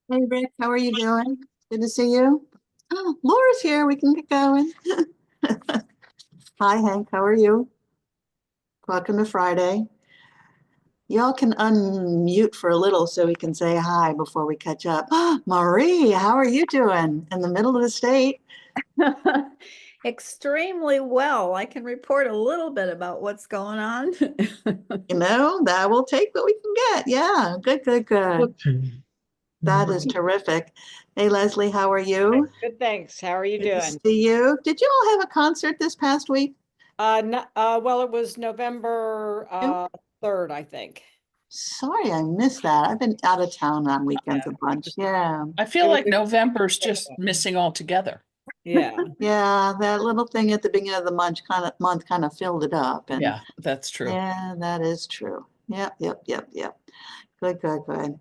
Hey Rick, how are you doing? Good to see you. Oh, Laura's here. We can get going. Hi Hank, how are you? Welcome to Friday. Y'all can unmute for a little so we can say hi before we catch up. Marie, how are you doing? In the middle of the state? Extremely well. I can report a little bit about what's going on. That will take what we can get. Yeah, good, good, good. That is terrific. Hey Leslie, how are you? Good, thanks. How are you Good to doing? see you. Did you all have a concert this past week? No, well, it was November 3rd, I think. Sorry, I missed that. I've been out of town on weekends a bunch. Yeah. I It feel was like November's just missing altogether. yeah. Yeah, that little thing at the beginning of the month kind of filled it up. And Yeah, that's true. yeah, that is true. Yep, yep, yep, yep. Good, good, good.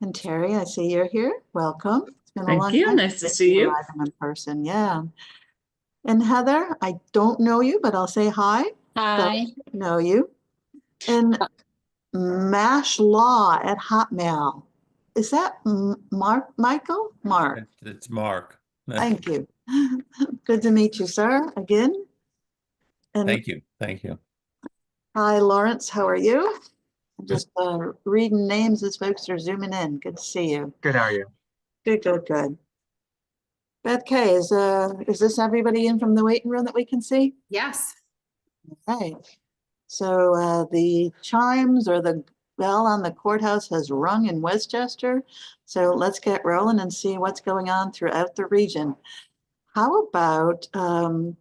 And Terry, I see you're here. Welcome. It's been a Thank long you. time Nice to since see you you. arrived in person. Yeah. And Heather, I don't know you, but I'll say hi. Hi. Know you. And Mash Law at Hotmail. Is that Michael? Mark. It's Mark. Thank you. Good to meet you, sir, again. And Thank you. Thank you. hi, Lawrence. How are you? I'm just reading names as folks are zooming in. Good to see you. Good, how are you? Good, good, good. Beth K, is this everybody in from the waiting room that we can see? Yes. Okay. So the chimes or the bell on the courthouse has rung in Westchester. So let's get rolling and see what's going on throughout the region. How about, can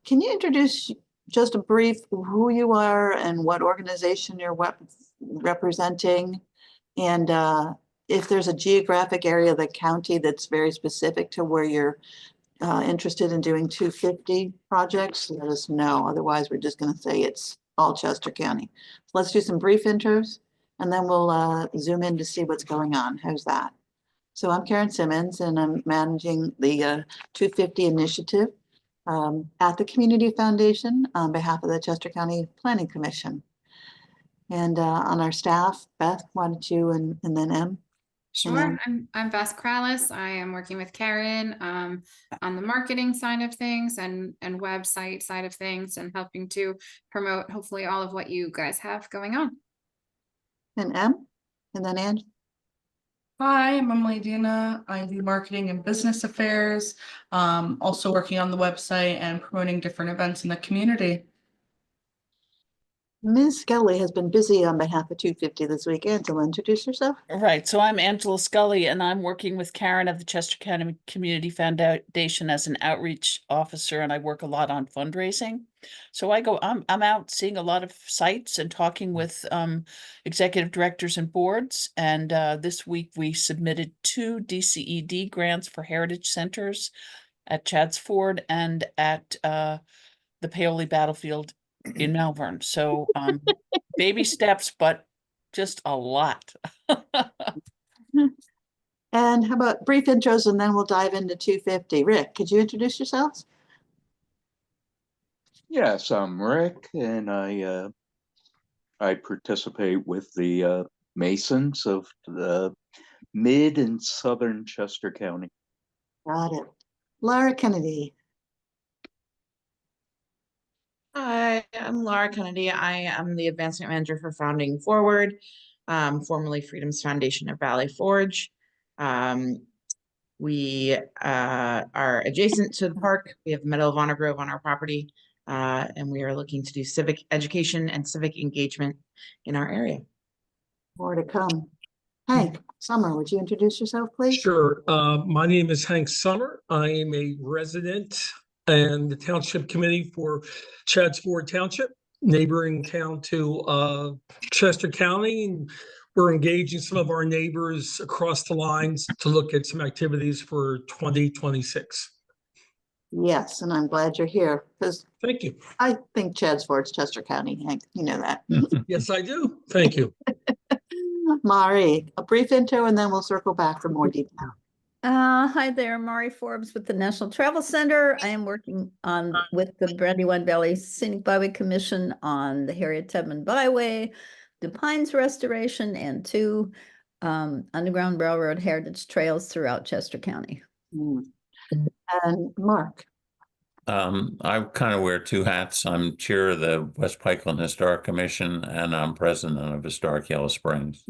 you introduce just a brief who you are and what organization you're representing? And if there's a geographic area of the county that's very specific to where you're interested in doing 250 projects, let us know. Otherwise, we're just going to say it's all Chester County. So let's do some brief intros and then we'll zoom in to see what's going on. How's that? So I'm Karen Simmons and I'm managing the 250 initiative at the Community Foundation on behalf of the Chester County Planning Commission. And on our staff, Beth, why don't you and then Em? Sure. I'm Beth Krallis. I am working with Karen on the marketing side of things and website side of things and helping to promote hopefully all of what you guys have going on. And Em? And then Ange? Hi, I'm Emily Dina. I do marketing and business affairs. Also working on the website and promoting different events in the community. Ms. Skelly has been busy on behalf of 250 this week. Angela, introduce yourself. Right. So I'm Angela Scully, and I'm working with Karen of the Chester County Community Foundation as an outreach officer, and I work a lot on fundraising. So I'm out seeing a lot of sites and talking with executive directors and boards. And this week we submitted 2 DCED grants for heritage centers at Chadds Ford and at the Paoli Battlefield in Malvern. So baby steps, but just a lot. And how about brief intros and then we'll dive into 250. Rick, could you introduce yourselves? Yes, I'm Rick, and I participate with the Masons of the mid and southern Chester County. Got it. Laura Kennedy. Hi, I'm Laura Kennedy. I am the advancement manager for Founding Forward, formerly Freedom's Foundation of Valley Forge. We are adjacent to the park. We have Medal of Honor Grove on our property, and we are looking to do civic education and civic engagement in our area. More to come. Hank Summer, would you introduce yourself, please? Sure. My name is Hank Summer. I am a resident and the Township Committee for Chadds Ford Township, neighboring town to Chester County. And we're engaging some of our neighbors across the lines to look at some activities for 2026. Yes, and I'm glad you're here because Thank you. I think Chadds Ford's Chester County, Hank. You know that. Yes, I do. Thank you. Mari, a brief intro and then we'll circle back for more detail. Hi there, Mari Forbes with the National Travel Center. I am working with the Brandywine Valley Scenic Byway Commission on the Harriet Tubman Byway, the Pines Restoration, and 2 Underground Railroad heritage trails throughout Chester County. Mm. And Mark, I kind of wear two hats. I'm chair of the West Pikeland Historic Commission, and I'm president of Historic Yellow Springs.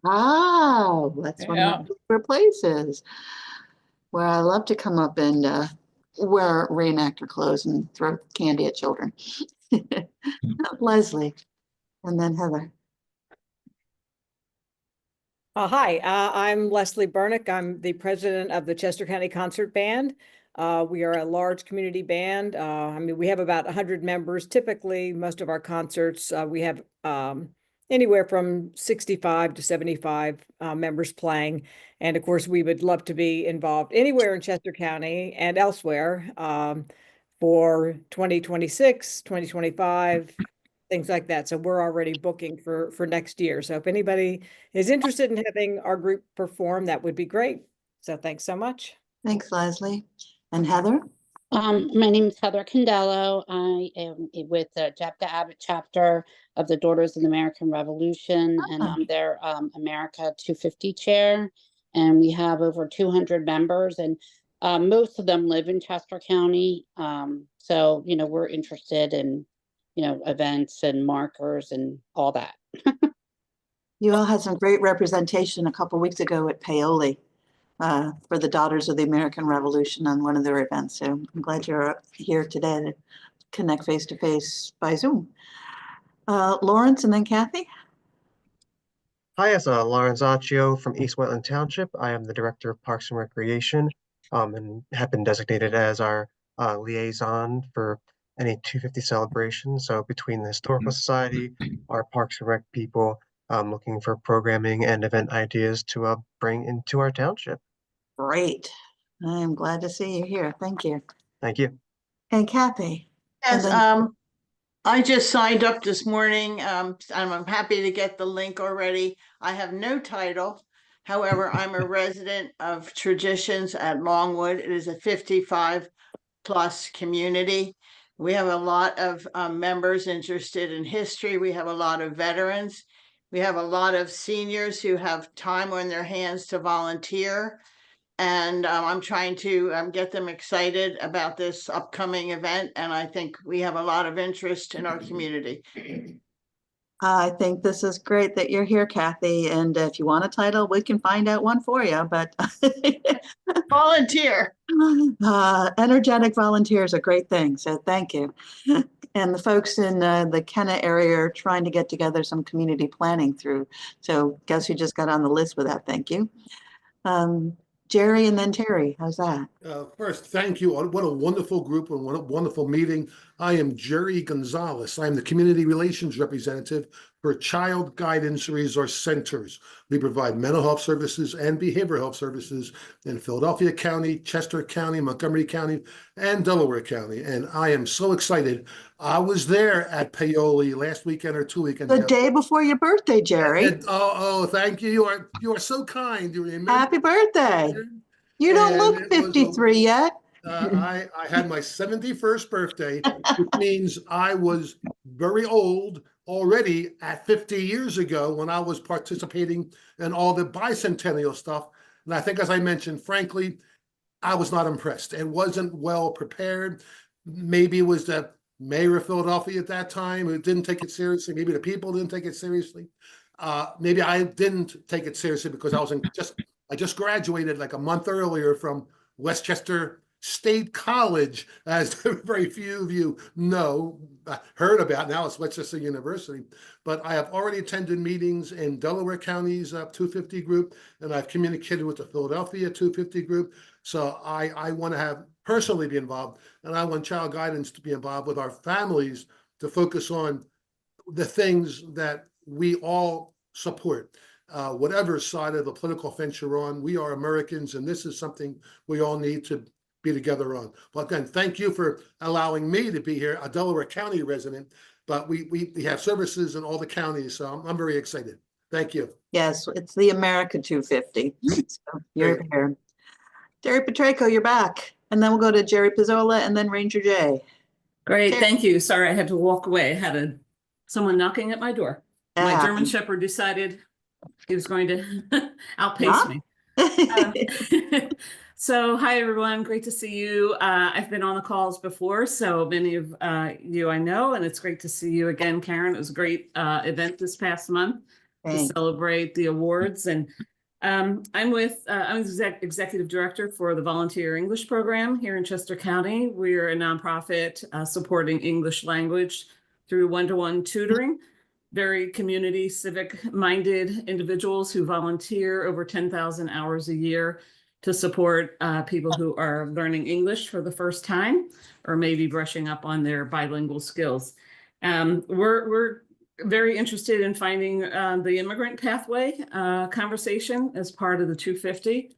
that's one of Yeah. my favorite places where I love to come up and wear reenactor clothes and throw candy at children. Leslie, and then Heather. Hi, I'm Leslie Burnick. I'm the president of the Chester County Concert Band. We are a large community band. I mean, we have about 100 members. Typically, most of our concerts, we have anywhere from 65 to 75 members playing. And of course, we would love to be involved anywhere in Chester County and elsewhere for 2026, 2025, things like that. So we're already booking for next year. So if anybody is interested in having our group perform, that would be great. So thanks so much. Thanks, Leslie. And Heather? My name is Heather Condello. I am with the Jepka Abbott chapter of the Daughters of the American Revolution, and I'm their America 250 chair. And we have over 200 members, and most of them live in Chester County. So, you know, we're interested in, you know, events and markers and all that. You all had some great representation a couple weeks ago at Paoli for the Daughters of the American Revolution on one of their events. So I'm glad you're here today to connect face to face by Zoom. Lawrence and then Kathy. Hi, it's Lawrence Accio from East Wetland Township. I am the Director of Parks and Recreation and have been designated as our liaison for any 250 celebration. So between the Historical Society, our Parks and Rec people, looking for programming and event ideas to bring into our township. Great. I'm glad to see you here. Thank you. Thank you. And Kathy. Yes, And then- I just signed up this morning. And I'm happy to get the link already. I have no title. However, I'm a resident of Traditions at Longwood. It is a 55 plus community. We have a lot of members interested in history. We have a lot of veterans. We have a lot of seniors who have time on their hands to volunteer. And I'm trying to get them excited about this upcoming event. And I think we have a lot of interest in our community. I think this is great that you're here, Kathy. And if you want a title, we can find out one for you. But Volunteer. Energetic volunteers are great things. So thank you. And the folks in the Kenna area are trying to get together some community planning through. So guess who just got on the list with that? Thank you. Jerry and then Terry. How's that? First, thank you. What a wonderful group and what a wonderful meeting. I am Jerry Gonzalez. I'm the Community Relations Representative for Child Guidance Resource Centers. We provide mental health services and behavioral health services in Philadelphia County, Chester County, Montgomery County, and Delaware County. And I am so excited. I was there at Paoli last weekend or 2 weekends The ago. day before your birthday, Jerry. Thank you. You are so kind. You remember. Happy birthday. You don't And look it was 53 yet. I had my 71st birthday, which means I was very old already at 50 years ago when I was participating in all the bicentennial stuff. And I think, as I mentioned, frankly, I was not impressed. It wasn't well prepared. Maybe it was the mayor of Philadelphia at that time who didn't take it seriously. Maybe the people didn't take it seriously. Maybe I didn't take it seriously because I just graduated like a month earlier from Westchester State College, as very few of you heard about. Now it's Westchester University. But I have already attended meetings in Delaware County's 250 group, and I've communicated with the Philadelphia 250 group. So I want to personally be involved, and I want Child Guidance to be involved with our families to focus on the things that we all support. Whatever side of the political fence you're on, we are Americans, and this is something we all need to be together on. Well, again, thank you for allowing me to be here, a Delaware County resident, but we have services in all the counties, so I'm very excited. Thank you. Yes, it's the America 250. So you're Great. here. Jerry Petracco, you're back. And then we'll go to Jerry Pizzola and then Ranger J. Great, Terry. thank you. Sorry, I had to walk away. I had someone knocking at my door. My German Shepherd decided he was going to outpace me. So, hi everyone, great to see you. I've been on the calls before, so many of you I know, and it's great to see you again, Karen. It was a great event this past month to Thanks. celebrate the awards. And I'm executive director for the Volunteer English Program here in Chester County. We're a nonprofit supporting English language through one-to-one tutoring. Very community civic minded individuals who volunteer over 10,000 hours a year to support people who are learning English for the first time or maybe brushing up on their bilingual skills. We're very interested in finding the immigrant pathway conversation as part of the 250.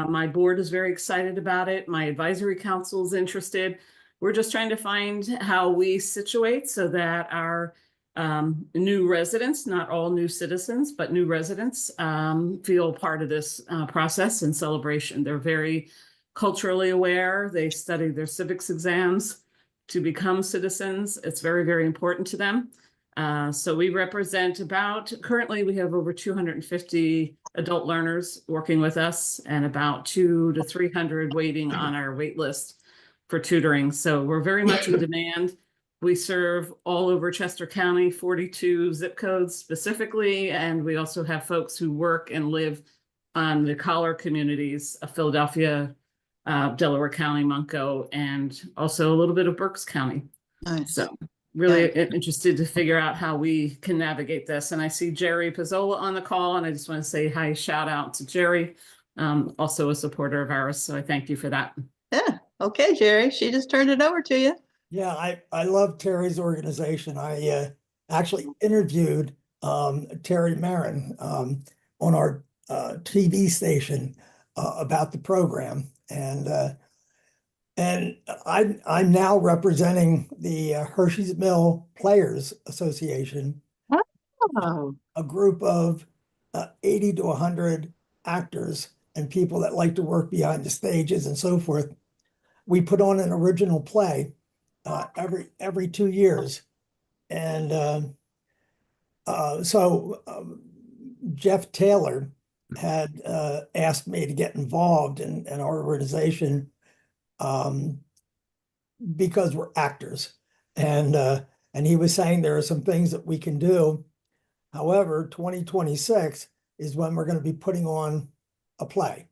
My board is very excited about it. My advisory council is interested. We're just trying to find how we situate so that our new residents, not all new citizens, but new residents feel part of this process and celebration. They're very culturally aware. They study their civics exams to become citizens. It's very, very important to them. So we represent currently we have over 250 adult learners working with us and about 200 to 300 waiting on our wait list for tutoring. So we're very much in demand. We serve all over Chester County, 42 zip codes specifically, and we also have folks who work and live on the collar communities of Philadelphia, Delaware County, Munco, and also a little bit of Berks County. Nice. So really interested to figure out how we can navigate this. And I see Jerry Pizzola on the call, and I just want to say hi, shout out to Jerry, also a supporter of ours. So I thank you for that. Yeah. Okay, Jerry, she just turned it over to you. Yeah, I love Terry's organization. I actually interviewed Terry Marin on our TV station about the program, and I'm now representing the Hershey's Mill Players Association, a group of 80 to 100 actors and people that like to work behind the stages and so forth. We put on an original play every 2 years. And so Jeff Taylor had asked me to get involved in our organization because we're actors. And he was saying there are some things that we can do. However, 2026 is when we're going to be putting on a play.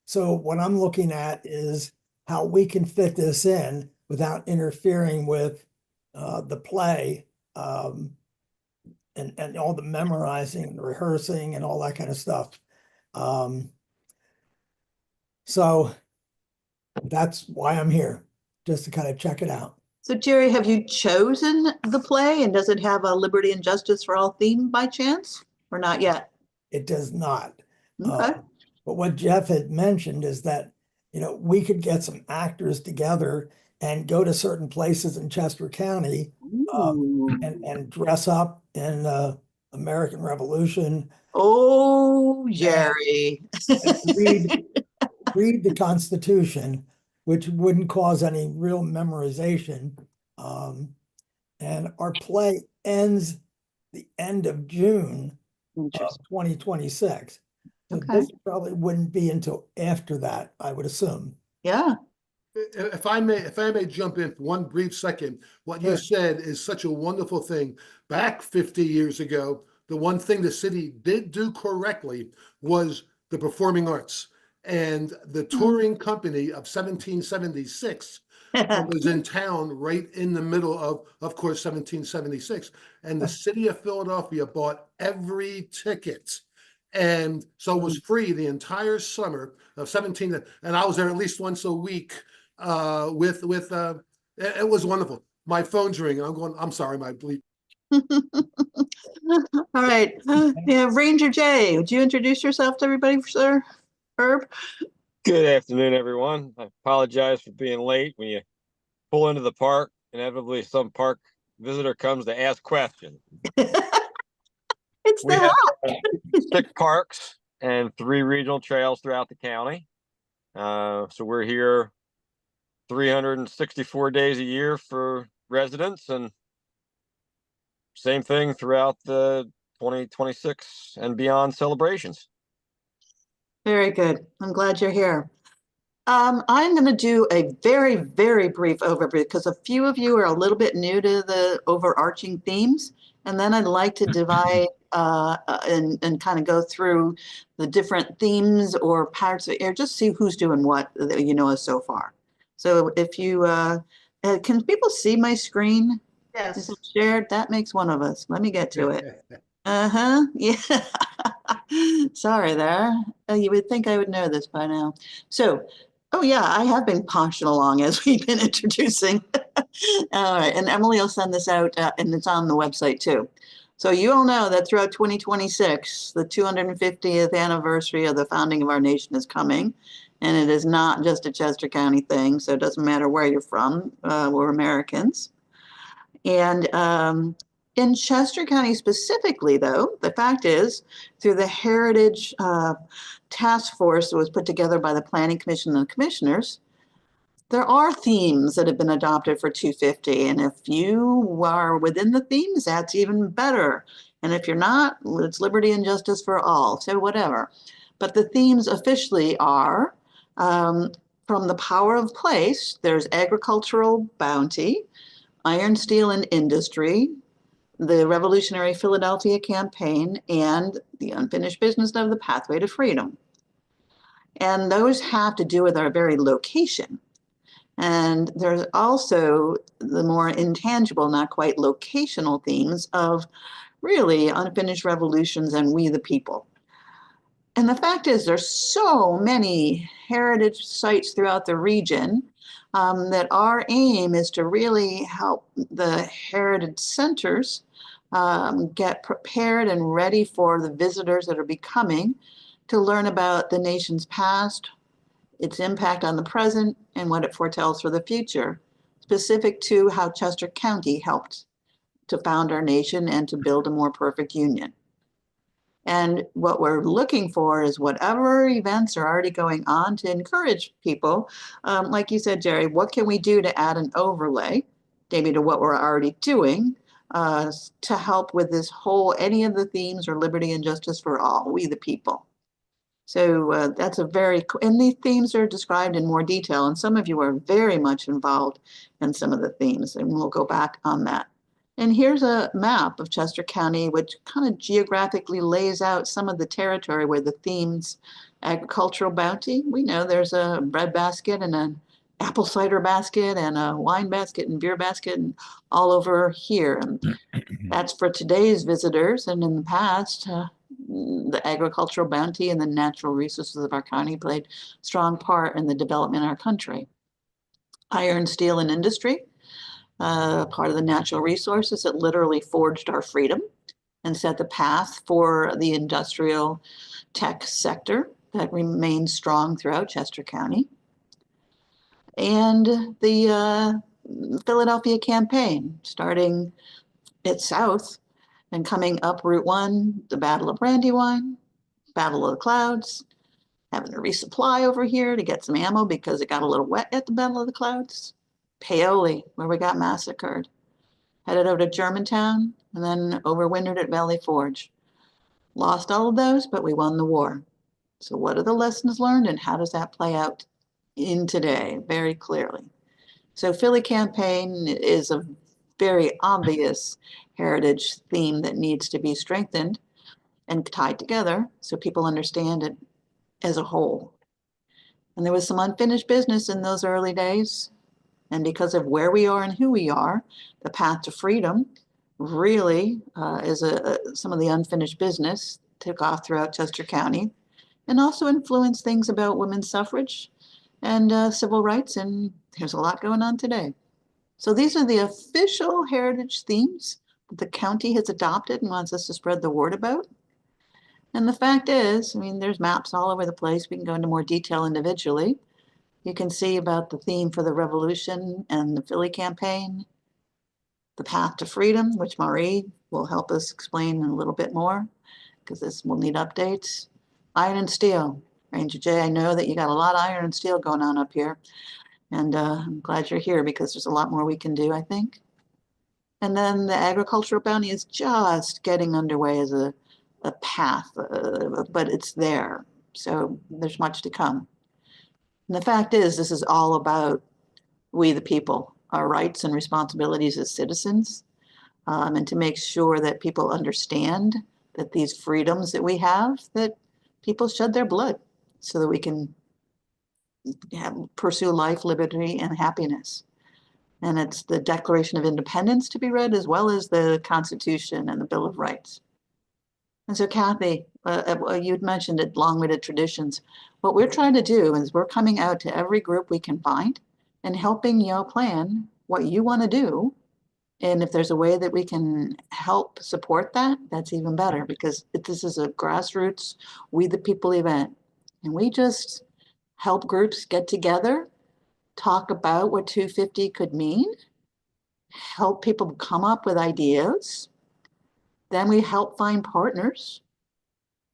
So what I'm looking at is how we can fit this in without interfering with the play and all the memorizing and rehearsing and all that kind of stuff. So that's why I'm here, just to kind of check it out. So Jerry, have you chosen the play, and does it have a Liberty and Justice for All theme by chance, or not yet? It does not. Okay. But what Jeff had mentioned is that, we could get some actors together and go to certain places in Chester County and dress up in American Revolution. Oh, Jerry. And read the Constitution, which wouldn't cause any real memorization. And our play ends the end of June of 2026. So this probably wouldn't be until after that, I would assume. Yeah. If I may jump in for one brief second, what you said is such a wonderful thing. Back 50 years ago, the one thing the city did do correctly was the performing arts. And the touring company of 1776 was in town right in the middle of course, 1776. And the city of Philadelphia bought every ticket. And so it was free the entire summer of 17. And I was there at least once a week it was wonderful. My phone's ringing. I'm sorry, my bleep. All right. Yeah, Ranger Jay, would you introduce yourself to everybody, sir? Herb? Good afternoon, everyone. I apologize for being late. When you pull into the park, inevitably some park visitor comes to ask questions. We have 6 parks and 3 regional trails throughout the county. So we're here 364 days a year for residents, and same thing throughout the 2026 and beyond celebrations. Very good. I'm glad you're here. I'm going to do a very, very brief overview because a few of you are a little bit new to the overarching themes. And then I'd like to divide and kind of go through the different themes or parts of it, just see who's doing what, you know, so far. So if you, can people see my screen? Yes. Is it shared? That makes one of us. Let me get to it. Uh-huh. Yeah. Sorry there. You would think I would know this by now. So, oh yeah, I have been punching along as we've been introducing. All right, and Emily will send this out, and it's on the website too. So you all know that throughout 2026, the 250th anniversary of the founding of our nation is coming, and it is not just a Chester County thing, so it doesn't matter where you're from, we're Americans. And in Chester County specifically, though, the fact is, through the Heritage Task Force that was put together by the Planning Commission and the Commissioners, there are themes that have been adopted for 250. And if you are within the themes, that's even better. And if you're not, it's liberty and justice for all, so whatever. But the themes officially are, from the power of place, there's agricultural bounty, iron, steel, and industry, the Revolutionary Philadelphia Campaign, and the unfinished business of the pathway to freedom. And those have to do with our very location. And there's also the more intangible, not quite locational themes of really unfinished revolutions and we the people. And the fact is, there's so many heritage sites throughout the region that our aim is to really help the heritage centers get prepared and ready for the visitors that are becoming to learn about the nation's past, its impact on the present, and what it foretells for the future, specific to how Chester County helped to found our nation and to build a more perfect union. And what we're looking for is whatever events are already going on to encourage people. Like you said, Jerry, what can we do to add an overlay, maybe to what we're already doing, to help with this whole, any of the themes or liberty and justice for all, we the people. So that's a very, and these themes are described in more detail, and some of you are very much involved in some of the themes, and we'll go back on that. And here's a map of Chester County, which kind of geographically lays out some of the territory where the themes, agricultural bounty, we know there's a bread basket and an apple cider basket and a wine basket and beer basket and all over here. And that's for today's visitors. And in the past, the agricultural bounty and the natural resources of our county played a strong part in the development of our country. Iron, steel, and industry. Part of the natural resources that literally forged our freedom and set the path for the industrial tech sector that remains strong throughout Chester County. And the Philadelphia Campaign, starting at south and coming up Route 1, the Battle of Brandywine, Battle of the Clouds, having to resupply over here to get some ammo because it got a little wet at the Battle of the Clouds. Paoli, where we got massacred. Headed over to Germantown, and then overwintered at Valley Forge. Lost all of those, but we won the war. So what are the lessons learned and how does that play out in today? Very clearly. So Philly Campaign is a very obvious heritage theme that needs to be strengthened and tied together so people understand it as a whole. And there was some unfinished business in those early days. And because of where we are and who we are, the path to freedom really is some of the unfinished business took off throughout Chester County and also influenced things about women's suffrage and civil rights. And there's a lot going on today. So these are the official heritage themes that the county has adopted and wants us to spread the word about. And the fact is, I mean, there's maps all over the place. We can go into more detail individually. You can see about the theme for the revolution and the Philly Campaign, the path to freedom, which Marie will help us explain a little bit more because this will need updates. Iron and steel. Ranger Jay, I know that you got a lot of iron and steel going on up here. And I'm glad you're here because there's a lot more we can do, I think. And then the agricultural bounty is just getting underway as a path, but it's there. So there's much to come. And the fact is, this is all about we the people, our rights and responsibilities as citizens, and to make sure that people understand that these freedoms that we have, that people shed their blood so that we can pursue life, liberty, and happiness. And it's the Declaration of Independence to be read, as well as the Constitution and the Bill of Rights. And so, Kathy, you'd mentioned it, long-winded traditions. What we're trying to do is we're coming out to every group we can find and helping you plan what you want to do. And if there's a way that we can help support that, that's even better, because this is a grassroots, we the people event. And we just help groups get together, talk about what 250 could mean, help people come up with ideas. Then we help find partners,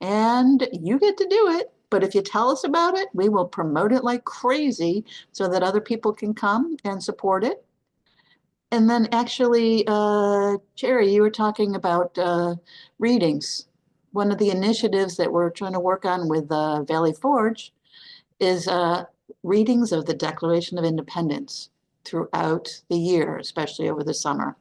and you get to do it. But if you tell us about it, we will promote it like crazy so that other people can come and support it. And then actually, Jerry, you were talking about readings. One of the initiatives that we're trying to work on with Valley Forge is readings of the Declaration of Independence throughout the year, especially over the summer,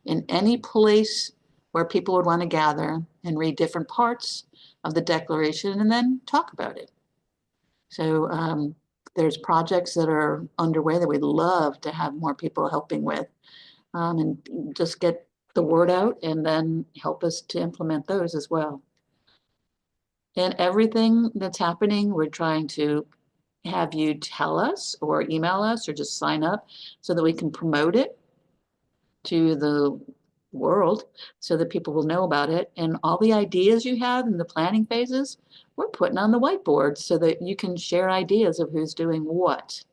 in any place where people would want to gather and read different parts of the Declaration and then talk about it. So there's projects that are underway that we'd love to have more people helping with, and just get the word out and then help us to implement those as well. And everything that's happening, we're trying to have you tell us or email us or just sign up so that we can promote it to the world so that people will know about it. And all the ideas you have in the planning phases, we're putting on the whiteboard so that you can share ideas of who's doing what.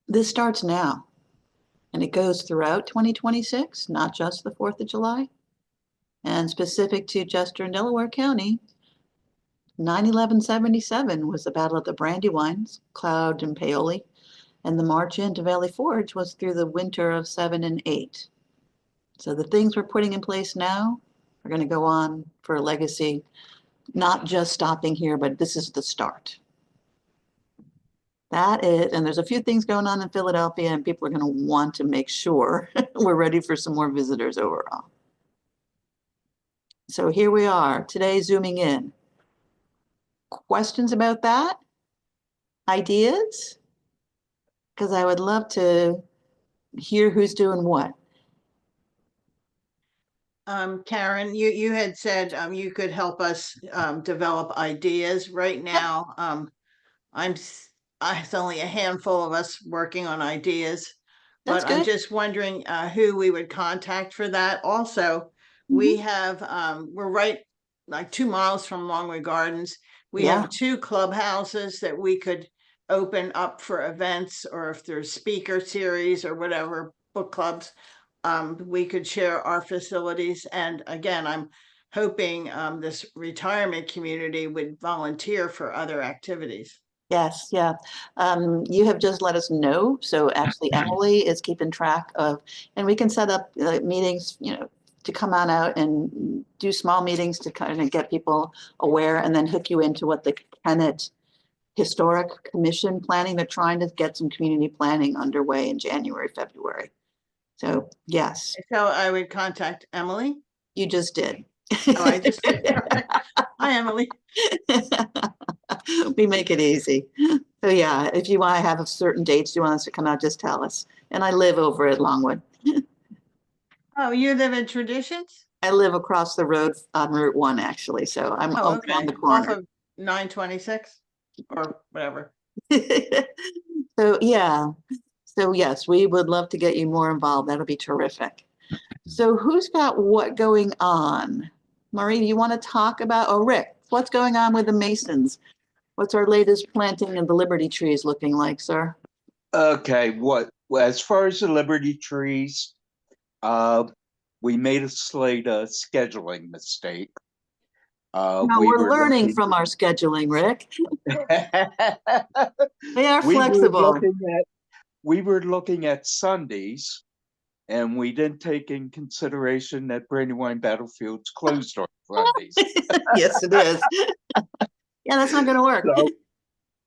This starts now, and it goes throughout 2026, not just the 4th of July. And specific to Chester and Delaware County, 9/11/77 was the Battle of the Brandywines, Cloud and Paoli, and the march into Valley Forge was through the winter of 7 and 8. So the things we're putting in place now are going to go on for a legacy, not just stopping here, but this is the start. That is, and there's a few things going on in Philadelphia, and people are going to want to make sure we're ready for some more visitors overall. So here we are today, zooming in. Questions about that? Ideas? Because I would love to hear who's doing what. Karen, you had said you could help us develop ideas. Right now, it's only a handful of us working on ideas, That's but I'm good. just wondering who we would contact for that. Also, we have we're right like 2 miles from Longwood Gardens. We Yeah. have 2 clubhouses that we could open up for events, or if there's speaker series or whatever, book clubs. We could share our facilities. And again, I'm hoping this retirement community would volunteer for other activities. Yes, yeah. You have just let us know. So actually Emily is keeping track of, and we can set up meetings, to come on out and do small meetings to kind of get people aware, and then hook you into what the Kennett Historic Commission planning. They're trying to get some community planning underway in January, February. So yes. So I would contact Emily. You just did. Oh, I just did. Hi, Emily. We make it easy. So yeah, if you want to have a certain dates you want us to come out, just tell us. And I live over at Longwood. Oh, you live in Traditions? I live across the road on Route 1, actually. So I'm on the corner. Off of 926 or whatever. So yeah. So yes, we would love to get you more involved. That'll be terrific. So who's got what going on? Marie, you want to talk about, Rick, what's going on with the Masons? What's our latest planting of the Liberty trees looking like, sir? Okay, well, as far as the Liberty trees, we made a scheduling mistake. No, we're learning from our scheduling, Rick. They are flexible. We were looking at Sundays, And we didn't take in consideration that Brandywine Battlefield's closed on Fridays. Yes, it is. Yeah, that's not gonna work.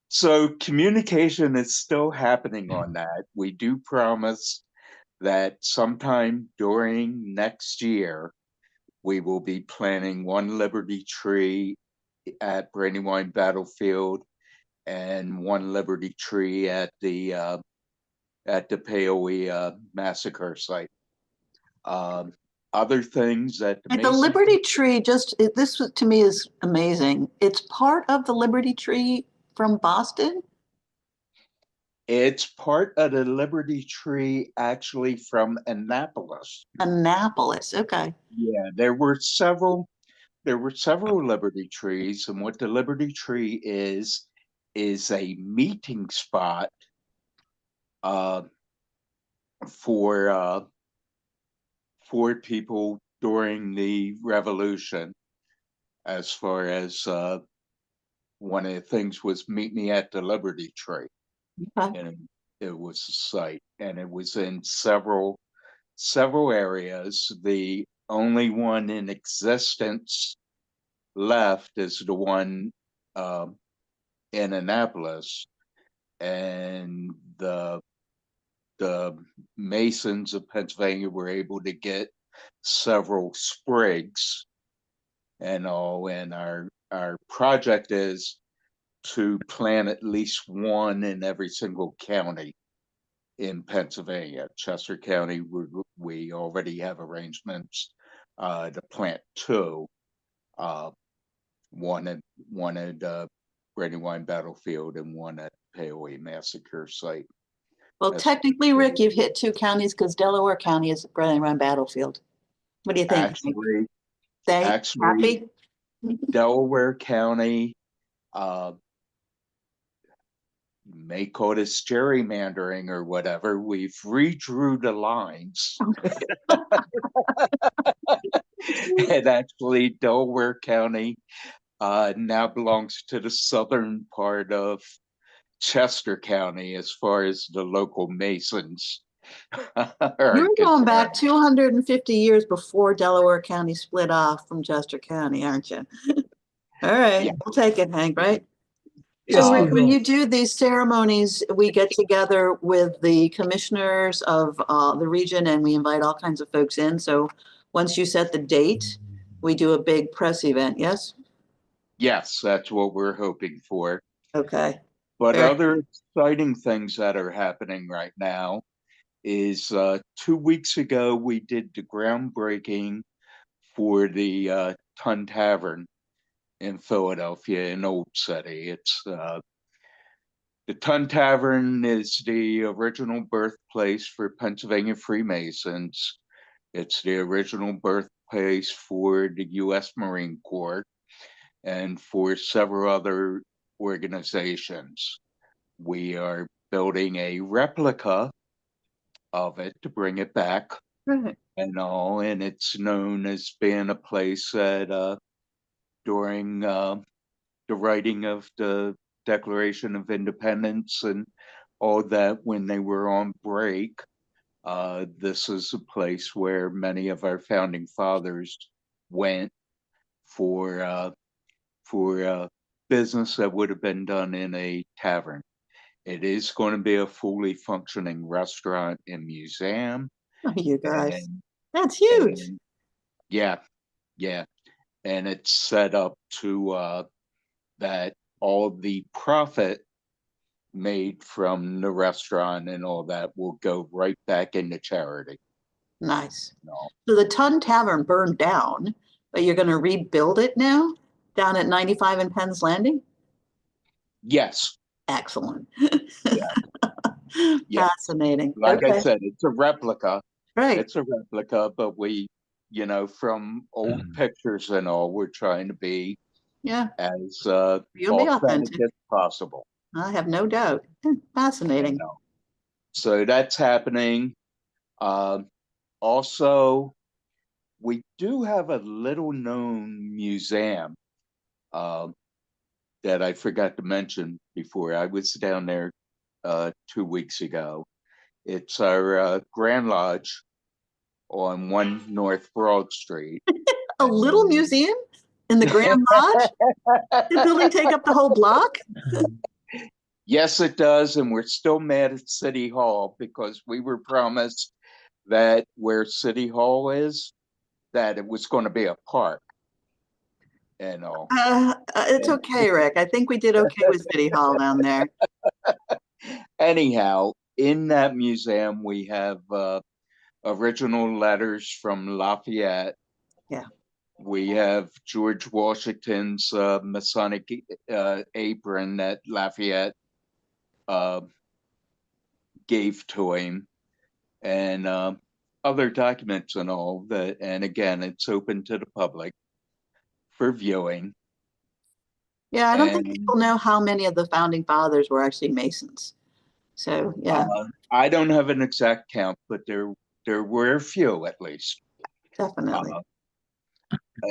So communication is still happening on that. We do promise that sometime during next year, we will be planting one Liberty tree at Brandywine Battlefield and one Liberty tree at the Paoli massacre site. Other things that The Liberty Tree, this to me is amazing. It's part of the Liberty Tree from Boston. It's part of the Liberty Tree actually from Annapolis. Annapolis, okay. Yeah, there were several Liberty trees, and what the Liberty Tree is a meeting spot for people during the Revolution. As far as one of the things was meet me at the Liberty Tree, and it was a site, and it was in several areas. The only one in existence left is the one in Annapolis, and the Masons of Pennsylvania were able to get several sprigs and all, and our project is to plant at least one in every single county in Pennsylvania. Chester County, we already have arrangements to plant two, one at Brandywine Battlefield and one at Paoli massacre site. Well, technically, Rick, you've hit two counties because Delaware County is Brandywine Battlefield. What do you think? Actually, Delaware County, you may call this gerrymandering or whatever. We've redrew the lines. And actually, Delaware County now belongs to the southern part of Chester County as far as the local Masons. You're going back 250 years before Delaware County split off from Chester County, aren't you? All right, we'll take it, Hank, right? So Rick, when you do these ceremonies, we get together with the commissioners of the region and we invite all kinds of folks in. So once you set the date, we do a big press event, yes? Yes, that's what we're hoping for. Okay. But other exciting things that are happening right now is 2 weeks ago, we did the groundbreaking for the Tun Tavern in Philadelphia, in Old City. It's the Tun Tavern is the original birthplace for Pennsylvania Freemasons. It's the original birthplace for the U.S. Marine Corps and for several other organizations. We are building a replica of it to bring it back and all, and it's known as being a place that during the writing of the Declaration of Independence and all that, when they were on break, this is a place where many of our founding fathers went for business that would have been done in a tavern. It is going to be a fully functioning restaurant and museum. Oh, you guys, that's huge. Yeah. And it's set up to that all the profit made from the restaurant and all that will go right back into charity. Nice. So the Tun Tavern burned down, but you're going to rebuild it now down at 95 and Penn's Landing? Yes. Excellent. Yeah. Fascinating. Like I said, it's a replica. Right. It's a replica, but we, from old pictures and all, we're trying to be as authentic as possible. I have no doubt. Fascinating. So that's happening. Also, we do have a little known museum that I forgot to mention before. I was down there 2 weeks ago. It's our Grand Lodge on 1 North Broad Street. A little museum in the Grand Lodge? The building take up the whole block? Yes, it does, and we're still mad at City Hall because we were promised that where City Hall is, that it was going to be a park. And all. It's okay, Rick. I think we did okay with City Hall down there. Anyhow, in that museum, we have original letters from Lafayette. Yeah. We have George Washington's Masonic apron that Lafayette gave to him, and other documents and all that. And again, it's open to the public for viewing. Yeah, I don't think people know how many of the founding fathers were actually Masons. So, yeah. I don't have an exact count, but there were a few at least. Definitely.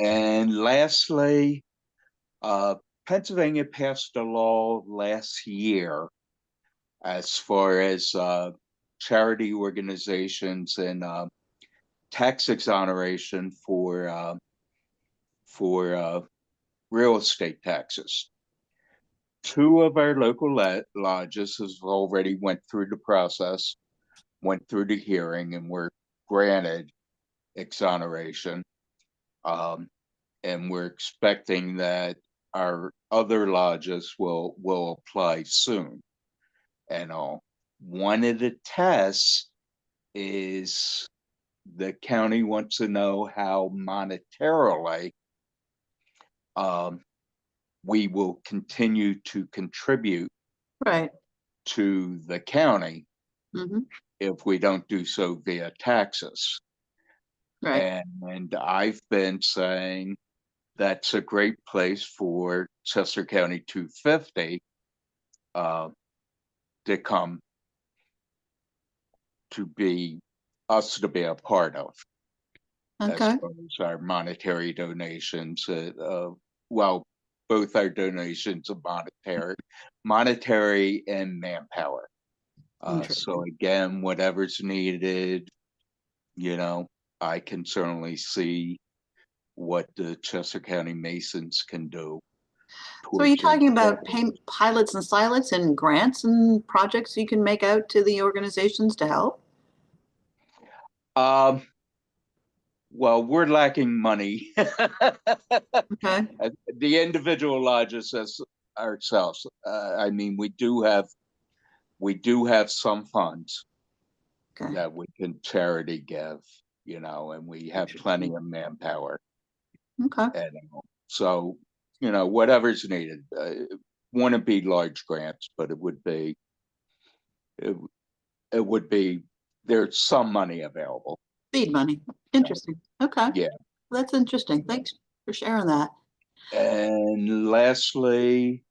And lastly, Pennsylvania passed a law last year as far as charity organizations and tax exoneration for real estate taxes. 2 of our local lodges has already went through the process, went through the hearing, and were granted exoneration. And we're expecting that our other lodges will apply soon. And all. One of the tests is the county wants to know how monetarily we will continue to contribute to the county if we don't do so via taxes. Right. And I've been saying that's a great place for Chester County 250 to come to be us to be a part of. Okay. As far as our monetary donations, well, both our donations of monetary and manpower. So again, whatever's needed, you know, I can certainly see what the Chester County Masons can do. So are you talking about pilots and silots and grants and projects you can make out to the organizations to help? Well, we're lacking money. Okay. The individual lodges as ourselves. I mean, we do have some funds that we can charity give, you know, and we have plenty of manpower. Okay. And so, you know, whatever's needed. Wouldn't be large grants, but it would be there's some money available. Seed money. Interesting. Okay. Yeah. That's interesting. Thanks for sharing that. And lastly,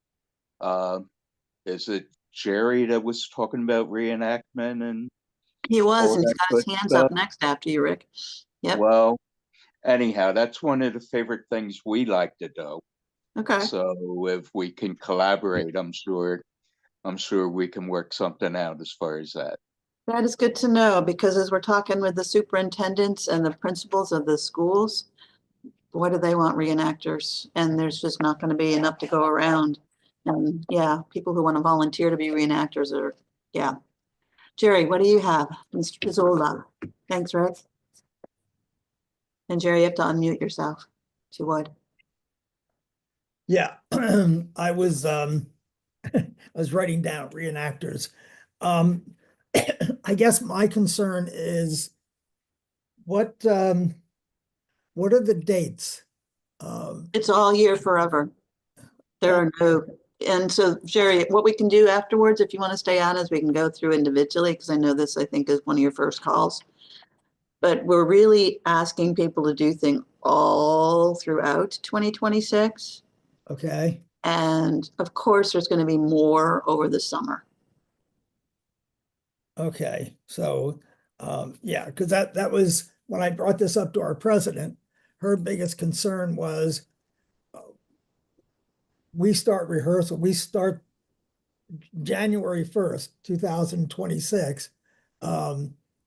is it Jerry that was talking about reenactment and he was, all and he's that got his good hands stuff? up next after you, Rick. Yep. Well, anyhow, that's one of the favorite things we like to do. Okay. So if we can collaborate, I'm sure we can work something out as far as that. That is good to know, because as we're talking with the superintendents and the principals of the schools, what do they want reenactors? And there's just not going to be enough to go around. And yeah, people who want to volunteer to be reenactors are, yeah. Jerry, what do you have? Mr. Pizzola. Thanks, Rick. And Jerry, you have to unmute yourself, if you would. Yeah, I was writing down reenactors. I guess my concern is what are the dates? It's all year forever. There are no, and so Jerry, what we can do afterwards, if you want to stay on, is we can go through individually, because I know this, I think, is one of your first calls. But we're really asking people to do things all throughout 2026. Okay. And of course, there's going to be more over the summer. Okay, so yeah, because that was when I brought this up to our president, her biggest concern was we start rehearsal, we start January 1st, 2026.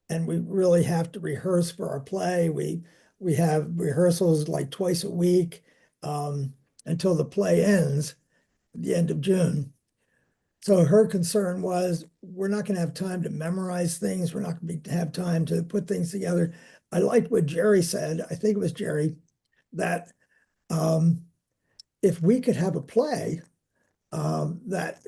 and we really have to rehearse for our play. We have rehearsals like twice a week until the play ends at the end of June. So her concern was, we're not going to have time to memorize things. We're not going to have time to put things together. I liked what Jerry said. I think it was Jerry, that if we could have a play that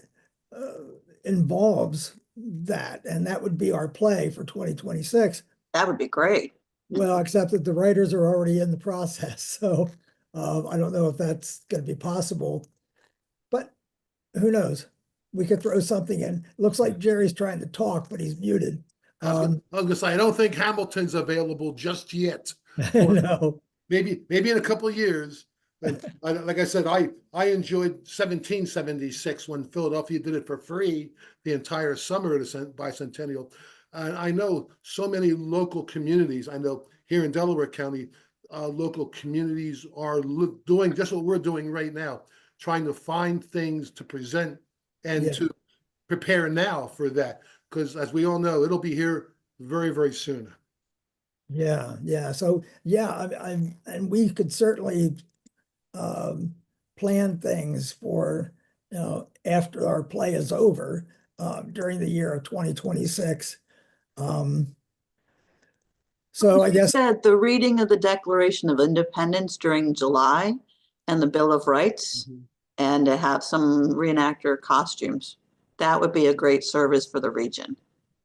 involves that, and that would be our play for 2026. That would be great. Well, except that the writers are already in the process, so I don't know if that's going to be possible, but who knows? We could throw something in. Looks like Jerry's trying to talk, but he's muted. I was gonna say, I don't think Hamilton's available just yet. No. Maybe in a couple of years. And like I said, I enjoyed 1776 when Philadelphia did it for free the entire summer of the bicentennial. And I know so many local communities. I know here in Delaware County, local communities are doing just what we're doing right now, trying to find things to present and to prepare now for that. Because as we all know, it'll be here very, very soon. Yeah. So yeah, and we could certainly plan things for, after our play is over during the year of 2026. So I guess said the reading of the Declaration of Independence during July and the Bill of Rights, and to have some reenactor costumes. That would be a great service for the region.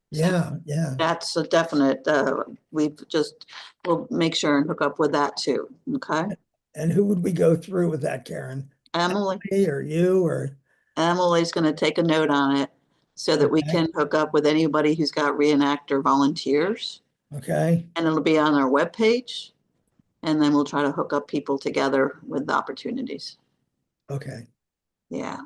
Yeah. That's a definite, we'll make sure and hook up with that too, okay? And who would we go through with that, Karen? Emily. Or you, or? Emily's gonna take a note on it so that we can hook up with anybody who's got reenactor volunteers. Okay. And it'll be on our webpage. And then we'll try to hook up people together with the opportunities. Okay. Yeah.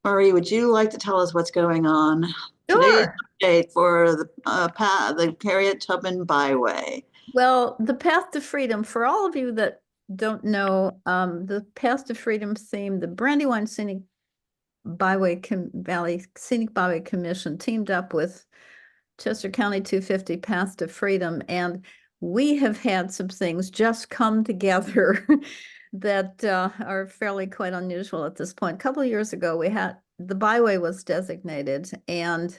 Marie, would you like to tell us what's going on? Today's update for the Harriet Tubman Byway. Well, the Path to Freedom, for all of you that don't know, the Path to Freedom theme, the Brandywine Scenic Valley Scenic Byway Commission teamed up with Chester County 250 Path to Freedom, and we have had some things just come together that are fairly quite unusual at this point. A couple of years ago, the byway was designated, and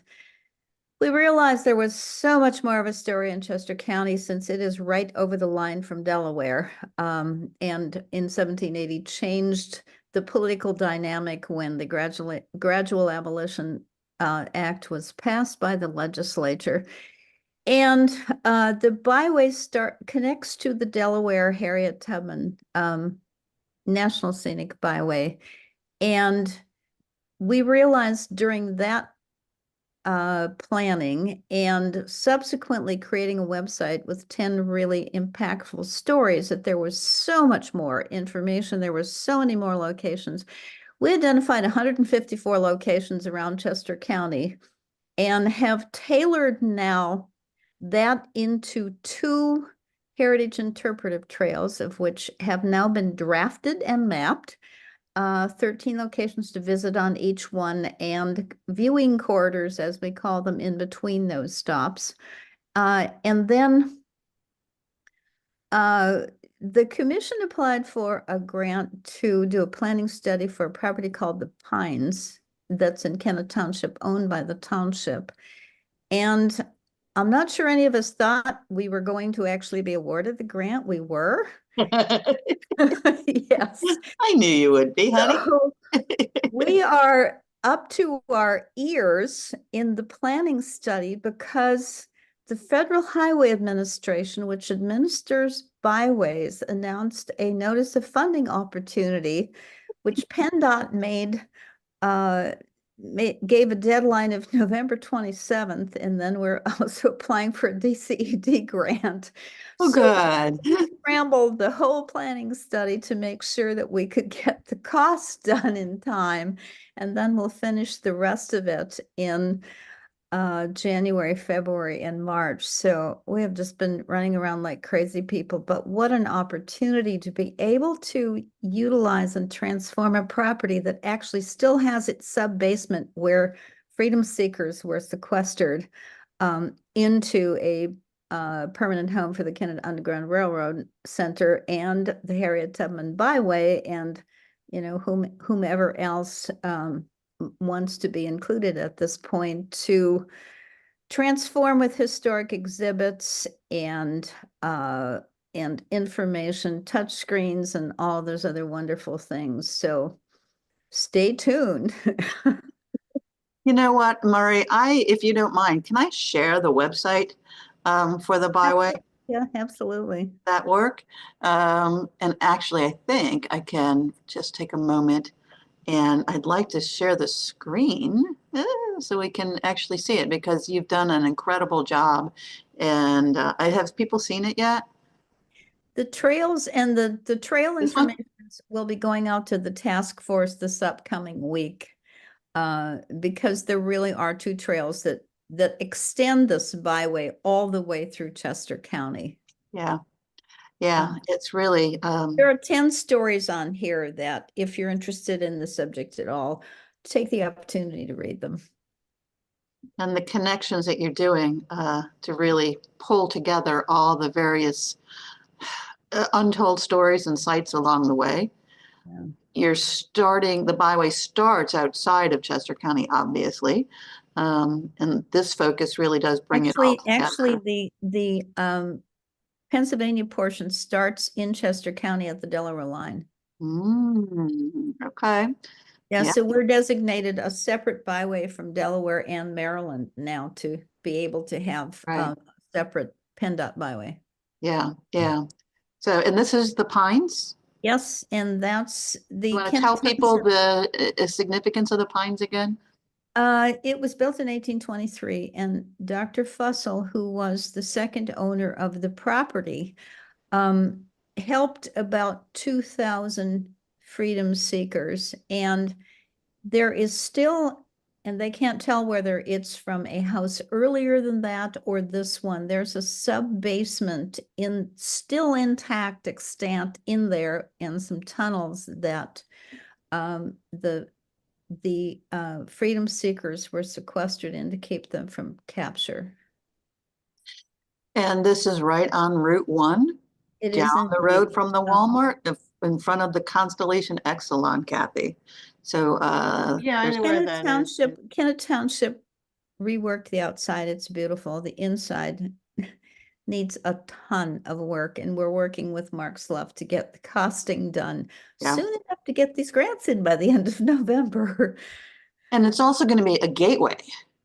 we realized there was so much more of a story in Chester County since it is right over the line from Delaware, and in 1780 changed the political dynamic when the Gradual Abolition Act was passed by the legislature. And the byway connects to the Delaware Harriet Tubman National Scenic Byway. And we realized during that planning and subsequently creating a website with 10 really impactful stories that there was so much more information. There were so many more locations. We identified 154 locations around Chester County and have tailored now that into 2 heritage interpretive trails, of which have now been drafted and mapped, 13 locations to visit on each one, and viewing corridors, as we call them, in between those stops. And then the commission applied for a grant to do a planning study for a property called the Pines that's in Kennet Township, owned by the township. And I'm not sure any of us thought we were going to actually be awarded the grant. We were. Yes. I knew you would be, honey. So we are up to our ears in the planning study because the Federal Highway Administration, which administers byways, announced a notice of funding opportunity, which PennDOT gave a deadline of November 27th, and then we're also applying for a DCED grant. Oh, so good. We scrambled the whole planning study to make sure that we could get the costs done in time, and then we'll finish the rest of it in January, February, and March. So we have just been running around like crazy people, but what an opportunity to be able to utilize and transform a property that actually still has its sub-basement where freedom seekers were sequestered. into a permanent home for the Kennett Underground Railroad Center and the Harriet Tubman Byway, and whomever else wants to be included at this point, to transform with historic exhibits and information, touch screens, and all those other wonderful things. So stay tuned. You know what, Murray, if you don't mind, can I share the website for the byway? Yeah, absolutely. That work? And actually, I think I can just take a moment, and I'd like to share the screen so we can actually see it, because you've done an incredible job. And have people seen it yet? The trails and the trail This one? information will be going out to the task force this upcoming week, because there really are two trails that extend this byway all the way through Chester County. Yeah. Yeah, it's really there are 10 stories on here that, if you're interested in the subject at all, take the opportunity to read them. And the connections that you're doing to really pull together all the various untold stories and sites along the way. Yeah. The byway starts outside of Chester County, obviously. And this focus really does bring it all together. Actually, the Pennsylvania portion starts in Chester County at the Delaware line. Okay. Yeah, so we're designated a separate byway from Delaware and Maryland now to be able to have a separate PennDOT byway. Yeah, yeah. So, and this is the Pines? Yes, and that's the. You want to tell people the significance of the Pines again? It was built in 1823, and Dr. Fussell, who was the second owner of the property, helped about 2,000 freedom seekers. And there is still, and they can't tell whether it's from a house earlier than that or this one, there's a sub-basement still intact, extant in there, and some tunnels that the freedom seekers were sequestered in to keep them from capture. And this is right on Route 1, down the road from the Walmart, in front of the Constellation X salon, Kathy. So yeah, I know where that is. Kennett Township reworked the outside. It's beautiful. The inside needs a ton of work, and we're working with Mark Slough to get the costing done soon enough to get these grants in by the end of November. And it's also going to be a gateway,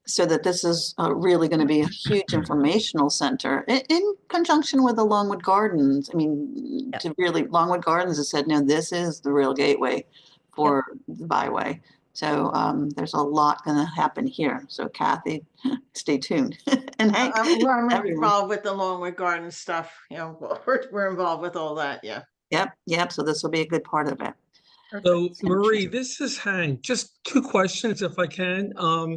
so that this is really going to be a huge informational center in conjunction with the Longwood Gardens. I mean, Longwood Gardens has said, no, this is the real gateway for the byway. So there's a lot going to happen here. So Kathy, stay tuned. And Hank, I'm involved with the Longwood Garden stuff. We're involved with all that. Yeah. Yep. So this will be a good part of it. So Marie, this is Hank. Just two questions, if I can. Sure.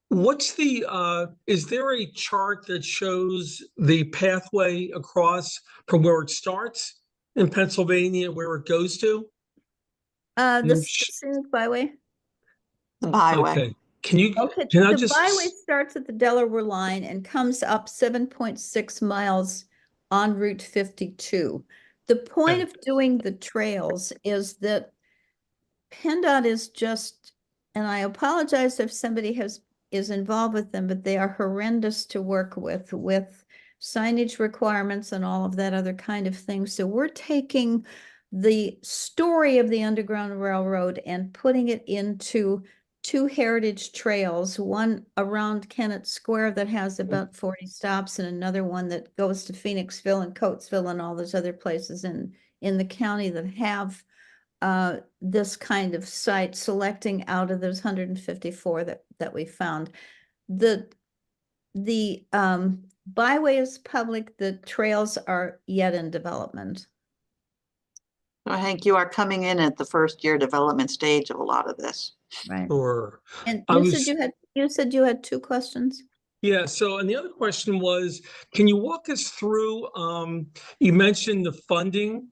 What's is there a chart that shows the pathway across from where it starts in Pennsylvania, where it goes to? The scenic byway. The byway. Okay. The byway starts at the Delaware line and comes up 7.6 miles on Route 52. The point of doing the trails is that PennDOT is just, and I apologize if somebody is involved with them, but they are horrendous to work with signage requirements and all of that other kind of thing. So we're taking the story of the Underground Railroad and putting it into two heritage trails, one around Kennett Square that has about 40 stops, and another one that goes to Phoenixville and Coatesville and all those other places in the county that have this kind of site, selecting out of those 154 that we found. The byway is public, the trails are yet in development. So Hank, you are coming in at the first year development stage of a lot of this. Right. Sure. And you said you had two questions. Yeah. So, and the other question was, can you walk us through, you mentioned the funding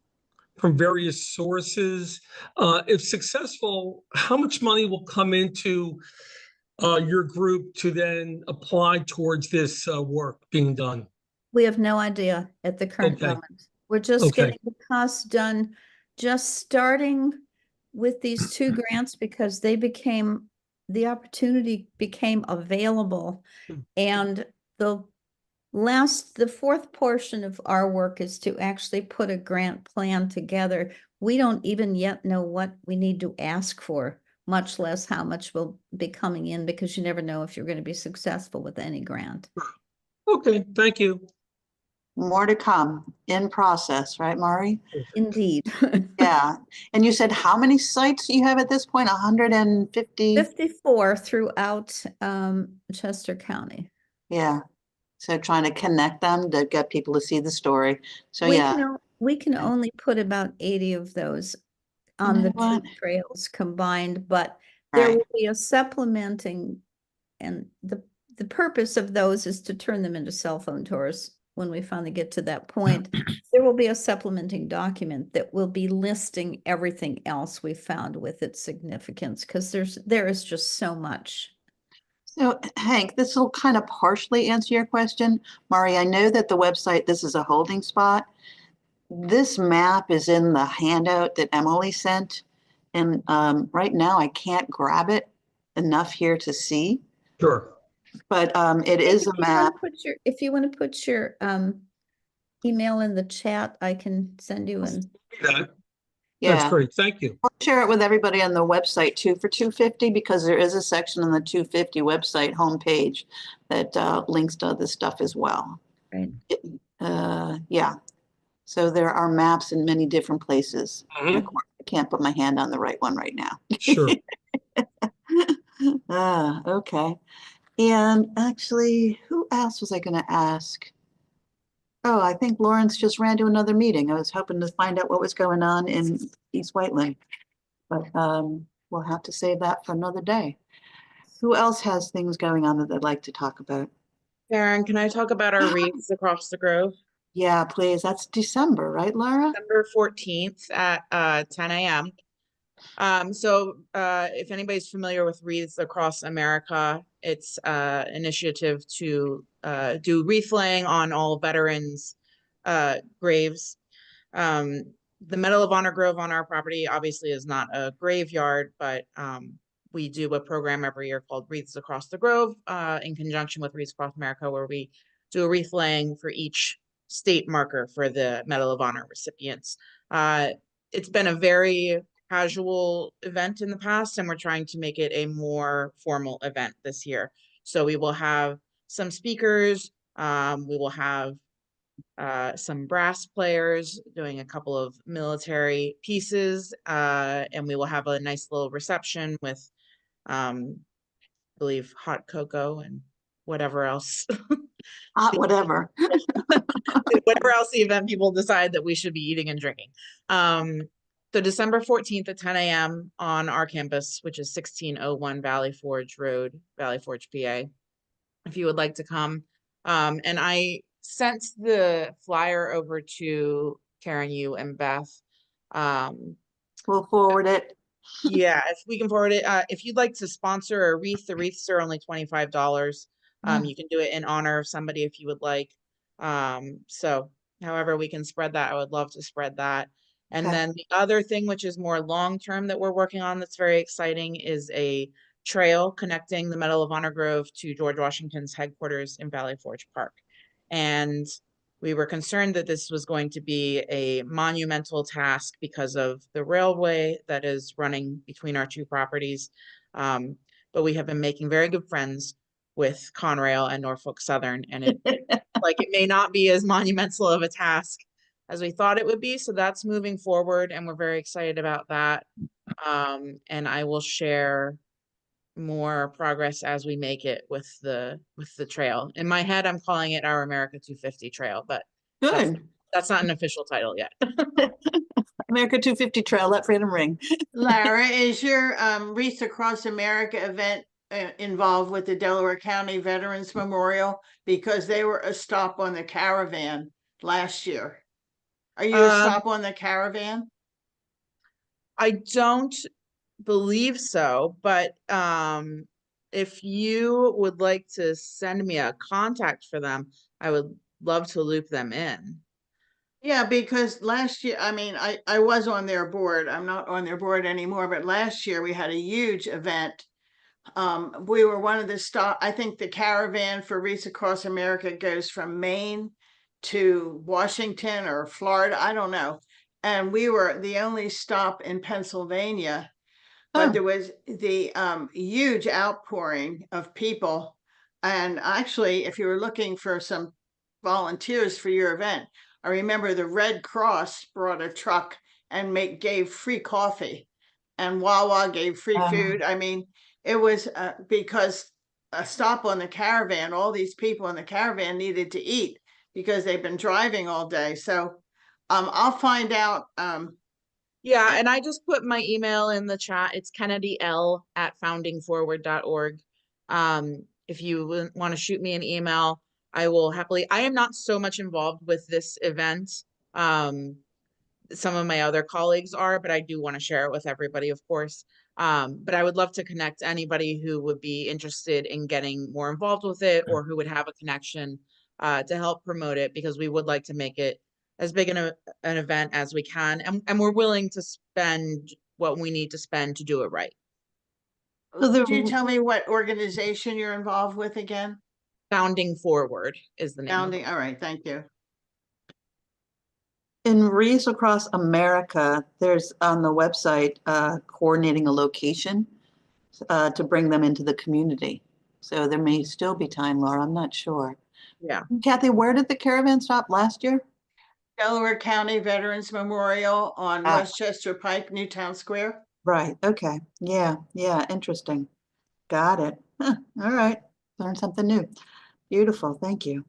from various sources. If successful, how much money will come into your group to then apply towards this work being done? We have no idea at the current Okay. moment. We're just Okay. getting the costs done, just starting with these two grants because the opportunity became available. And the fourth portion of our work is to actually put a grant plan together. We don't even yet know what we need to ask for, much less how much will be coming in, because you never know if you're going to be successful with any grant. Okay, thank you. More to come, in process, right, Mari? Indeed. Yeah. And you said how many sites you have at this point? 150? 54 throughout Chester County. Yeah. So trying to connect them to get people to see the story. So We yeah. we can only put about 80 of those on the two trails combined, but there Right. will be a supplementing, and the purpose of those is to turn them into cell phone tours when we finally get to that point. There will be a supplementing document that will be listing everything else we found with its significance, because there is just so much. So Hank, this will kind of partially answer your question. Mari, I know that the website, this is a holding spot. This map is in the handout that Emily sent. And right now I can't grab it enough here to see, Sure. but it is a map. If you want to put your email in the chat, I can send you an. That's Yeah. great. Thank you. I'll share it with everybody on the website too for 250, because there is a section on the 250 website homepage that links to other stuff as well. Right. Yeah. So there are maps in many different places. And of course, I can't put my hand on the right one right now. Sure. Okay. And actually, who else was I going to ask? Oh, I think Lawrence just ran to another meeting. I was hoping to find out what was going on in East Whiteland, but we'll have to save that for another day. Who else has things going on that they'd like to talk about? Karen, can I talk about our wreaths across the Grove? Yeah, please. That's December, right, Laura? December 14th at 10 a.m. If anybody's familiar with Wreaths Across America, it's initiative to do wreath laying on all veterans' graves. The Medal of Honor Grove on our property obviously is not a graveyard, but we do a program every year called Wreaths Across the Grove in conjunction with Wreaths Across America, where we do a wreath laying for each state marker for the Medal of Honor recipients. It's been a very casual event in the past, and we're trying to make it a more formal event this year. So we will have some speakers, we will have some brass players doing a couple of military pieces, and we will have a nice little reception with, I believe, hot cocoa and whatever else. Whatever. Whatever else the event people decide that we should be eating and drinking. So December 14th at 10 a.m. on our campus, which is 1601 Valley Forge Road, Valley Forge, PA. If you would like to come. And I sent the flyer over to Karen, you, and Beth. We'll forward it. Yeah, if we can forward it. If you'd like to sponsor a wreath, the wreaths are only $25. You can do it in honor of somebody if you would like. So however we can spread that, I would love to spread that. And then the other thing, which is more long-term that we're working on that's very exciting, is a trail connecting the Medal of Honor Grove to George Washington's headquarters in Valley Forge Park. And we were concerned that this was going to be a monumental task because of the railway that is running between our two properties. But we have been making very good friends with Conrail and Norfolk Southern, and it may not be as monumental of a task as we thought it would be. So that's moving forward, and we're very excited about that. And I will share more progress as we make it with the trail. In my head, I'm calling it our America 250 Trail, but that's not an official title yet. America 250 Trail, let freedom ring. Lara, is your Wreaths Across America event involved with the Delaware County Veterans Memorial? Because they were a stop on the caravan last year. Are you a stop on the caravan? I don't believe so, but if you would like to send me a contact for them, I would love to loop them in. Yeah, because last year, I mean, I was on their board. I'm not on their board anymore, but last year we had a huge event. We were one of the stop, I think the caravan for Wreaths Across America goes from Maine to Washington or Florida, I don't know. And we were the only stop in Pennsylvania, but there was the huge outpouring of people. And actually, if you were looking for some volunteers for your event, I remember the Red Cross brought a truck and gave free coffee, and Wawa gave free food. I mean, it was because a stop on the caravan, all these people in the caravan needed to eat because they've been driving all day. So I'll find out. Yeah, and I just put my email in the chat. It's kennedyle@foundingforward.org. If you want to shoot me an email, I will happily. I am not so much involved with this event. Some of my other colleagues are, but I do want to share it with everybody, of course. But I would love to connect anybody who would be interested in getting more involved with it or who would have a connection to help promote it, because we would like to make it as big an event as we can. And we're willing to spend what we need to spend to do it right. Could you tell me what organization you're involved with again? Founding Forward is the name. Founding, all right, thank you. In Wreaths Across America, there's on the website coordinating a location to bring them into the community. So there may still be time, Laura. I'm not sure. Yeah. Kathy, where did the caravan stop last year? Delaware County Veterans Memorial on Westchester Pike, Newtown Square. Right. Okay. Yeah. Yeah. Interesting. Got it. Huh. All right. Learned something new. Beautiful. Thank you.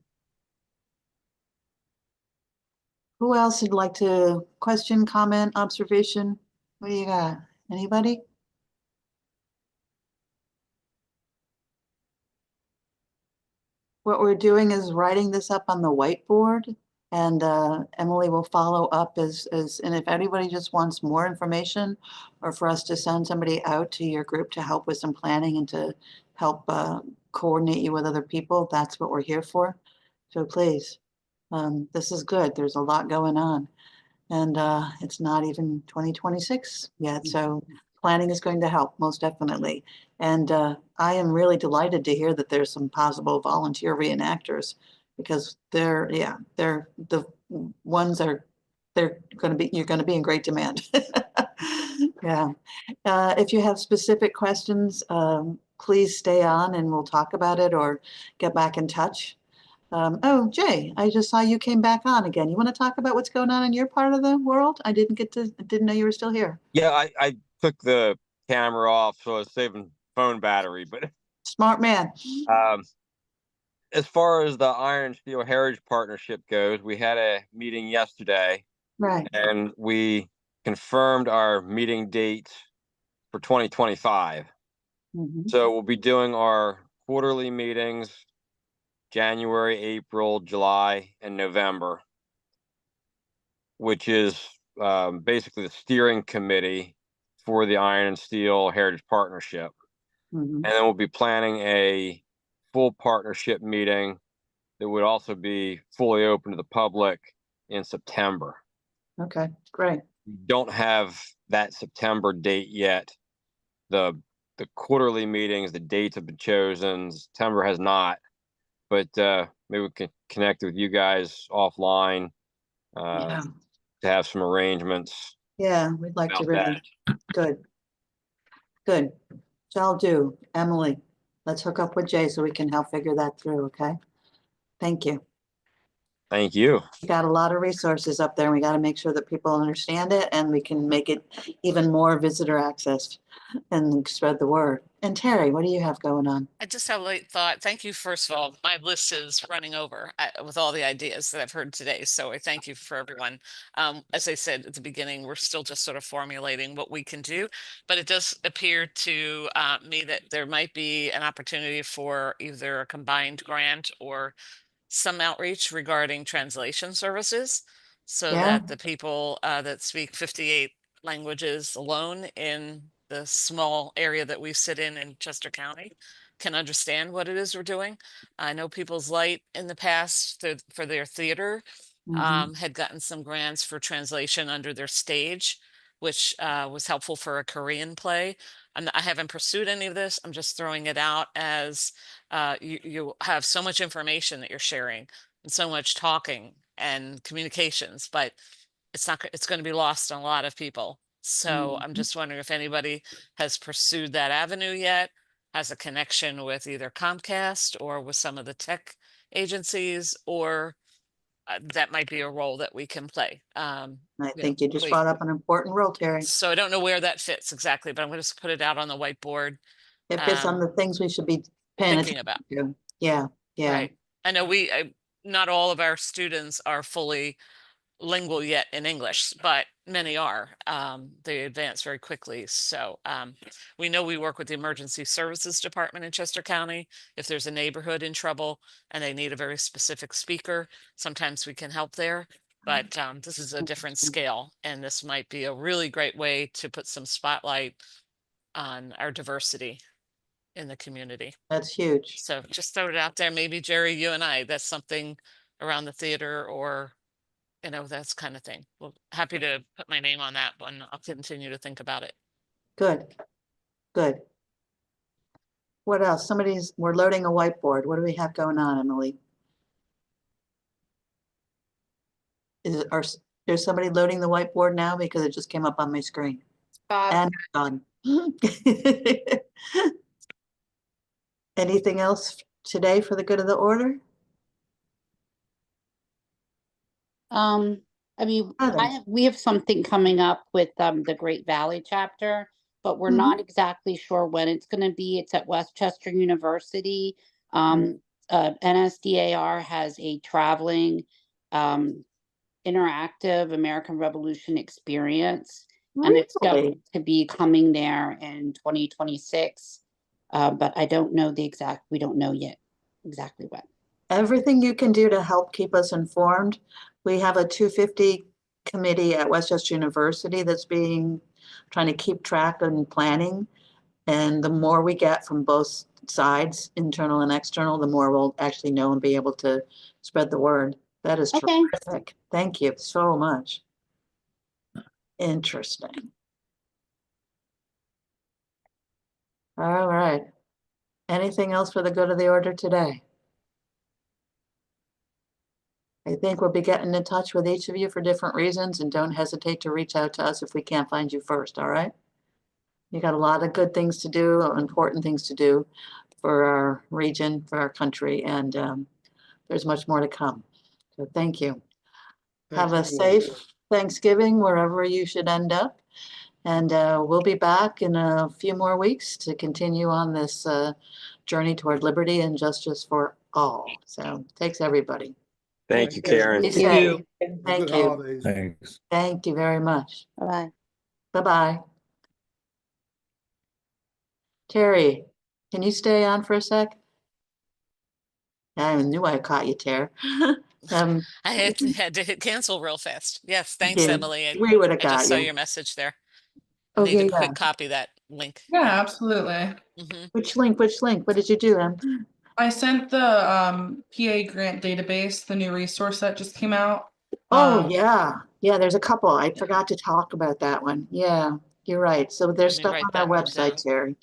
Who else would like to question, comment, observation? What do you got? Anybody? What we're doing is writing this up on the whiteboard, and Emily will follow up and if anybody just wants more information or for us to send somebody out to your group to help with some planning and to help coordinate you with other people, that's what we're here for. So please, this is good. There's a lot going on, and it's not even 2026 yet. So planning is going to help, most definitely. And I am really delighted to hear that there's some possible volunteer reenactors, because they're the ones you're going to be in great demand. Yeah. If you have specific questions, please stay on and we'll talk about it or get back in touch. Oh, Jay, I just saw you came back on again. You want to talk about what's going on in your part of the world? I didn't know you were still here. Yeah, I took the camera off, so I was saving phone battery. But Smart man. As far as the Iron Steel Heritage Partnership goes, we had a meeting yesterday, Right. and we confirmed our meeting date for 2025. So we'll be doing our quarterly meetings January, April, July, and November, which is basically the steering committee for the Iron and Steel Heritage Partnership. And then we'll be planning a full partnership meeting that would also be fully open to the public in September. Okay, great. We don't have that September date yet. The quarterly meetings, the dates have been chosen. September has not, but maybe we can connect with you guys offline Yeah. to have some arrangements. Yeah, we'd like to about really. Good. Good. Shall do. Emily, let's hook up with Jay so we can help figure that through, okay? Thank you. Thank you. We got a lot of resources up there. We got to make sure that people understand it and we can make it even more visitor access and spread the word. And Terry, what do you have going on? I just have a late thought. Thank you. First of all, my list is running over with all the ideas that I've heard today. So I thank you for everyone. As I said at the beginning, we're still just sort of formulating what we can do, but it does appear to me that there might be an opportunity for either a combined grant or some outreach regarding translation services, so Yeah. that the people that speak 58 languages alone in the small area that we sit in Chester County can understand what it is we're doing. I know People's Light in the past for their theater had gotten some grants for translation under their stage, which was helpful for a Korean play. I haven't pursued any of this. I'm just throwing it out as you have so much information that you're sharing and so much talking and communications, but it's going to be lost on a lot of people. So I'm just wondering if anybody has pursued that avenue yet, has a connection with either Comcast or with some of the tech agencies, or that might be a role that we can play. I think you just brought up an important role, Terry. So I don't know where that fits exactly, but I'm going to put it out on the whiteboard. It fits on the things we should be paying Thinking attention about. to. Yeah, yeah. Right. I know not all of our students are fully lingual yet in English, but many are. They advance very quickly. So we know we work with the Emergency Services Department in Chester County. If there's a neighborhood in trouble and they need a very specific speaker, sometimes we can help there. But this is a different scale, and this might be a really great way to put some spotlight on our diversity in the community. That's huge. So just throw it out there. Maybe Jerry, you and I, that's something around the theater, or that's kind of thing. Well, happy to put my name on that one. I'll continue to think about it. Good, good. What else? We're loading a whiteboard. What do we have going on, Emily? There's somebody loading the whiteboard now because it just came up on my screen. And done. Anything else today for the good of the order? I mean, we have something coming up with the Great Valley chapter, but we're not exactly sure when it's going to be. It's at Westchester University. NSDAR has a traveling interactive American Revolution experience, and it's going to be coming there in 2026. But I don't know we don't know yet exactly when. Everything you can do to help keep us informed. We have a 250 committee at Westchester University that's trying to keep track and planning. And the more we get from both sides, internal and external, the more we'll actually know and be able to spread the word. That is terrific. Thank you so much. Interesting. All right. Anything else for the good of the order today? I think we'll be getting in touch with each of you for different reasons, and don't hesitate to reach out to us if we can't find you first, all right? You got a lot of good things to do, important things to do for our region, for our country, and there's much more to come. So thank you. Have a safe Thanksgiving wherever you should end up. And we'll be back in a few more weeks to continue on this journey toward liberty and justice for all. So thanks everybody. Thank you, Karen. Be safe. Good Thank you. holidays. Thanks. Thank you very much. Bye-bye. Bye-bye. Terry, can you stay on for a sec? I knew I caught you, Terry. I had to hit cancel real fast. Yes, thanks, did. Emily. We would have I just got saw you. your message there. Oh, I need yeah, to quick copy that link. Yeah, absolutely. Which link? Which link? What did you do, Em? I sent the PA grant database, the new resource that just came out. Oh, yeah. Yeah, there's a couple. I forgot to talk about that one. Yeah, you're right. So there's stuff on our website, Terry.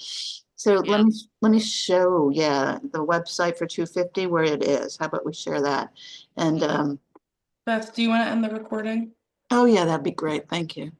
So let me show, the website for 250 where it is. How about we share that? And Beth, do you want to end the recording? oh yeah, that'd be great. Thank you.